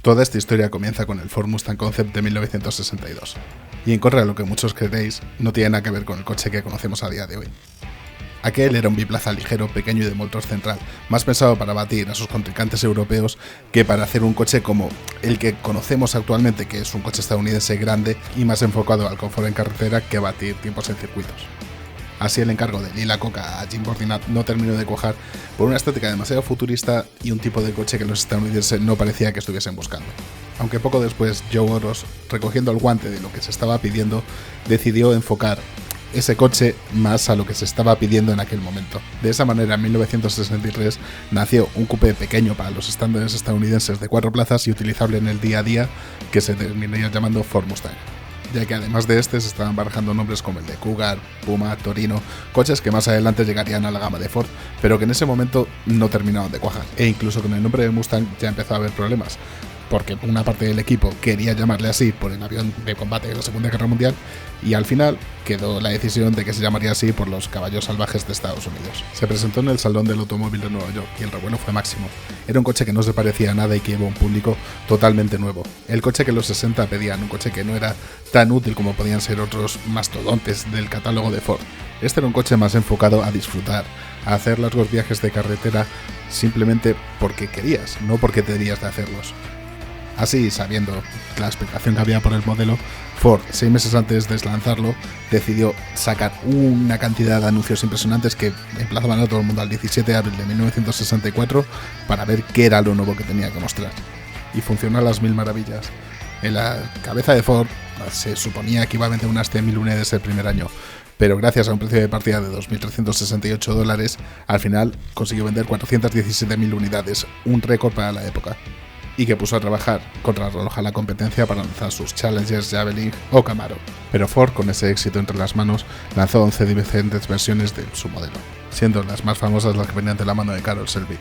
Toda esta historia comienza con el Ford Mustang Concept de 1962. Y en contra de lo que muchos creéis, no tiene nada que ver con el coche que conocemos a día de hoy. Aquel era un biplaza ligero, pequeño y de motor central, más pensado para batir a sus contrincantes europeos que para hacer un coche como el que conocemos actualmente, que es un coche estadounidense grande y más enfocado al confort en carretera que a batir tiempos en circuitos. Así el encargo de Lila Coca a Jim Bordinat no terminó de cuajar por una estética demasiado futurista y un tipo de coche que los estadounidenses no parecía que estuviesen buscando. Aunque poco después Joe Orosz, recogiendo el guante de lo que se estaba pidiendo, decidió enfocar ese coche más a lo que se estaba pidiendo en aquel momento. De esa manera, en 1963 nació un coupé pequeño para los estándares estadounidenses de 4 plazas y utilizable en el día a día, que se terminaría llamando Ford Mustang, ya que además de este se estaban barajando nombres como el de Cougar, Puma, Torino, coches que más adelante llegarían a la gama de Ford, pero que en ese momento no terminaban de cuajar, e incluso con el nombre de Mustang ya empezó a haber problemas, porque una parte del equipo quería llamarle así por el avión de combate de la Segunda Guerra Mundial, y al final quedó la decisión de que se llamaría así por los caballos salvajes de Estados Unidos. Se presentó en el Salón del Automóvil de Nueva York y el revuelo fue máximo. Era un coche que no se parecía a nada y que iba a un público totalmente nuevo. El coche que los 60 pedían, un coche que no era tan útil como podían ser otros mastodontes del catálogo de Ford. Este era un coche más enfocado a disfrutar, a hacer largos viajes de carretera simplemente porque querías, no porque tenías de hacerlos. Así, sabiendo la expectación que había por el modelo, Ford, 6 meses antes de lanzarlo, decidió sacar una cantidad de anuncios impresionantes que emplazaban a todo el mundo al 17 de abril de 1964 para ver qué era lo nuevo que tenía que mostrar. Y funcionó a las mil maravillas. En la cabeza de Ford se suponía que iba a vender unas 100.000 unidades el primer año, pero gracias a un precio de partida de $2.368, al final consiguió vender 417.000 unidades, un récord para la época, y que puso a trabajar contra el reloj a la competencia para lanzar sus Challengers, Javelin o Camaro. Pero Ford, con ese éxito entre las manos, lanzó 11 diferentes versiones de su modelo, siendo las más famosas las que venían de la mano de Carroll Shelby.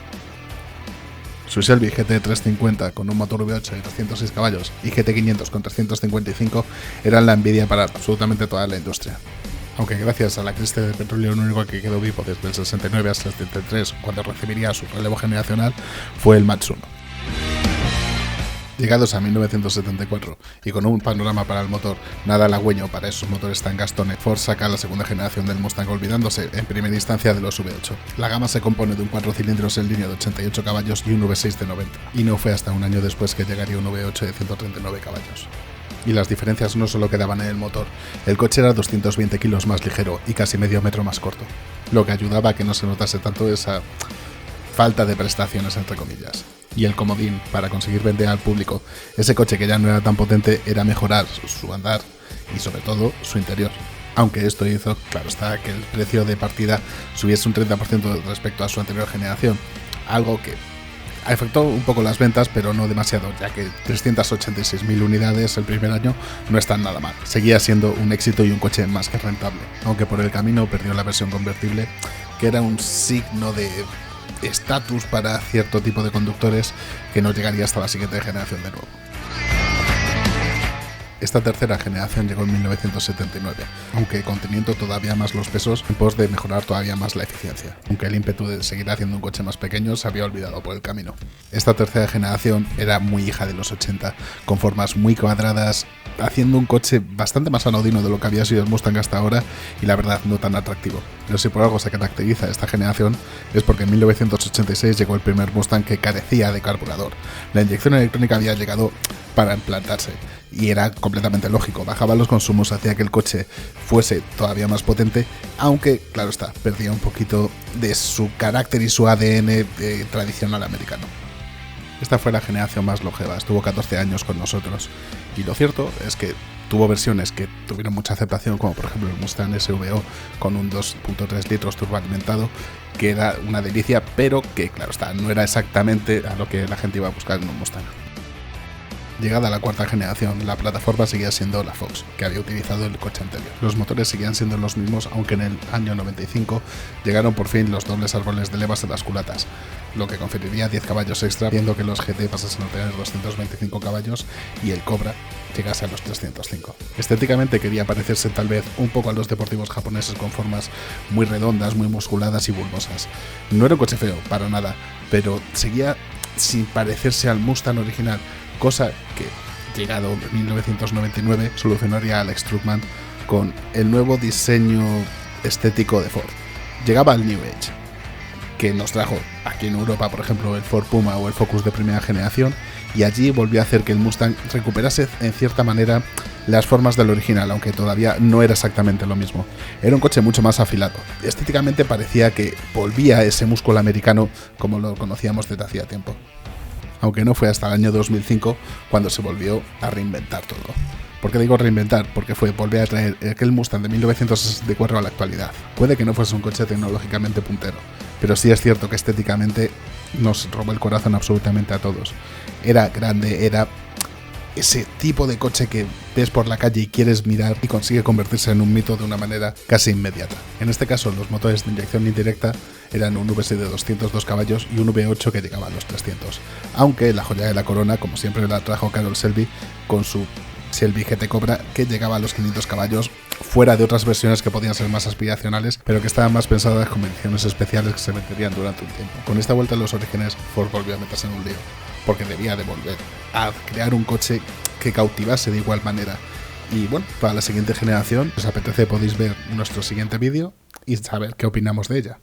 Su Shelby GT350 con un motor V8 de 306 caballos y GT500 con 355 eran la envidia para absolutamente toda la industria. Aunque gracias a la crisis del petróleo el único que quedó vivo desde el 69 hasta el 73, cuando recibiría su relevo generacional, fue el Mach 1. Llegados a 1974 y con un panorama para el motor nada halagüeño para esos motores tan gastones, Ford saca la segunda generación del Mustang, olvidándose en primera instancia de los V8. La gama se compone de un 4 cilindros en línea de 88 caballos y un V6 de 90, y no fue hasta un año después que llegaría un V8 de 139 caballos. Y las diferencias no solo quedaban en el motor, el coche era 220 kilos más ligero y casi medio metro más corto, lo que ayudaba a que no se notase tanto esa falta de prestaciones entre comillas. Y el comodín para conseguir vender al público ese coche que ya no era tan potente era mejorar su andar y sobre todo su interior. Aunque esto hizo, claro está, que el precio de partida subiese un 30% respecto a su anterior generación, algo que afectó un poco las ventas, pero no demasiado, ya que 386.000 unidades el primer año no están nada mal. Seguía siendo un éxito y un coche más que rentable, aunque por el camino perdió la versión convertible, que era un signo de estatus para cierto tipo de conductos que no llegaría hasta la siguiente generación de nuevo. Esta tercera generación llegó en 1979, aunque conteniendo todavía más los pesos en pos de mejorar todavía más la eficiencia, aunque el ímpetu de seguir haciendo un coche más pequeño se había olvidado por el camino. Esta tercera generación era muy hija de los 80, con formas muy cuadradas, haciendo un coche bastante más anodino de lo que había sido el Mustang hasta ahora y la verdad no tan atractivo. Pero si por algo se caracteriza esta generación es porque en 1986 llegó el primer Mustang que carecía de carburador. La inyección electrónica había llegado para implantarse y era completamente lógico, bajaba los consumos, hacía que el coche fuese todavía más potente, aunque claro está, perdía un poquito de su carácter y su ADN tradicional americano. Esta fue la generación más longeva, estuvo 14 años con nosotros, y lo cierto es que tuvo versiones que tuvieron mucha aceptación, como por ejemplo el Mustang SVO con un 2.3 litros turboalimentado, que era una delicia, pero que claro está, no era exactamente a lo que la gente iba a buscar en un Mustang. Llegada a la cuarta generación, la plataforma seguía siendo la Fox, que había utilizado el coche anterior. Los motores seguían siendo los mismos, aunque en el año 95 llegaron por fin los dobles árboles de levas en las culatas, lo que conferiría 10 caballos extra, viendo que los GT pasasen a tener 225 caballos y el Cobra llegase a los 305. Estéticamente quería parecerse tal vez un poco a los deportivos japoneses, con formas muy redondas, muy musculadas y bulbosas. No era un coche feo, para nada, pero seguía sin parecerse al Mustang original, cosa que, llegado 1999, solucionaría Alex Truckman con el nuevo diseño estético de Ford. Llegaba el New Age, que nos trajo aquí en Europa, por ejemplo, el Ford Puma o el Focus de primera generación, y allí volvió a hacer que el Mustang recuperase en cierta manera las formas del original, aunque todavía no era exactamente lo mismo. Era un coche mucho más afilado. Estéticamente parecía que volvía ese músculo americano como lo conocíamos desde hacía tiempo. Aunque no fue hasta el año 2005 cuando se volvió a reinventar todo. ¿Por qué digo reinventar? Porque fue volver a traer aquel Mustang de 1964 a la actualidad. Puede que no fuese un coche tecnológicamente puntero, pero sí es cierto que estéticamente nos robó el corazón absolutamente a todos. Era grande, era ese tipo de coche que ves por la calle y quieres mirar y consigue convertirse en un mito de una manera casi inmediata. En este caso, los motores de inyección indirecta eran un V6 de 202 caballos y un V8 que llegaba a los 300. Aunque la joya de la corona, como siempre la trajo Carroll Shelby con su Shelby GT Cobra, que llegaba a los 500 caballos, fuera de otras versiones que podían ser más aspiracionales, pero que estaban más pensadas como ediciones especiales que se venderían durante un tiempo. Con esta vuelta a los orígenes, Ford volvió a meterse en un lío, porque debía de volver a crear un coche que cautivase de igual manera. Y bueno, para la siguiente generación, si os apetece podéis ver nuestro siguiente vídeo y saber qué opinamos de ella.